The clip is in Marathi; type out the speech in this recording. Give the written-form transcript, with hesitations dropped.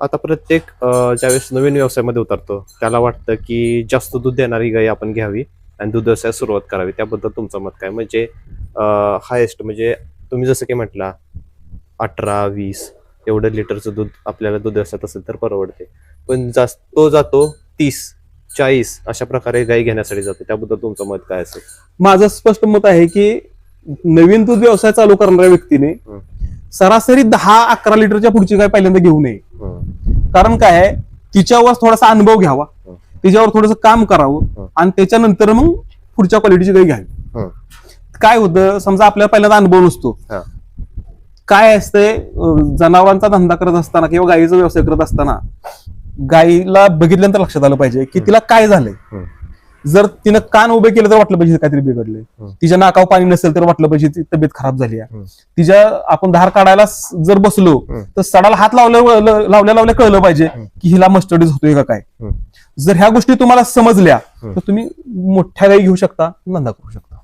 आता प्रत्येक ज्यावेळेस नवीन व्यवसायामध्ये उतरतो त्याला वाटतं की जास्त दूध देणारी गाय आपण घ्यावी आणि दूध व्यवसायात सुरुवात करावी. त्याबद्दल तुमचं मत काय? म्हणजे हायेस्ट म्हणजे तुम्ही जसं की म्हटला 18-20 एवढं लिटरचं दूध आपल्याला दूध व्यवसायात असेल तर परवडते. पण जास्त तो जातो 30-40 अशा प्रकारे गाय घेण्यासाठी जातो. त्याबद्दल तुमचं मत काय असेल? माझं स्पष्ट मत आहे की नवीन दूध व्यवसाय चालू करणाऱ्या व्यक्तीने सरासरी 10-11 लिटरच्या पुढची गाय पहिल्यांदा घेऊ नये. कारण काय आहे, तिच्यावर थोडासा अनुभव घ्यावा, तिच्यावर थोडंसं काम करावं आणि त्याच्यानंतर मग पुढच्या क्वालिटीची गाय घ्यावी. काय होतं, समजा आपल्याला पहिल्यांदा अनुभव नसतो, काय असतंय जनावरांचा धंदा करत असताना किंवा गायीचा व्यवसाय करत असताना गायीला बघितल्यानंतर लक्षात आलं पाहिजे की तिला काय झालंय. जर तिनं कान उभे केलं तर वाटलं पाहिजे काहीतरी बिघडलंय, तिच्या नाकावर पाणी नसेल तर वाटलं पाहिजे ती तब्येत खराब झाली आहे, तिच्या आपण धार काढायला जर बसलो तर सडाला हात लावल्या कळलं पाहिजे की हिला मस्टर्डीज होतोय का काय. जर ह्या गोष्टी तुम्हाला समजल्या तर तुम्ही मोठ्या गायी घेऊ शकता, धंदा करू शकता.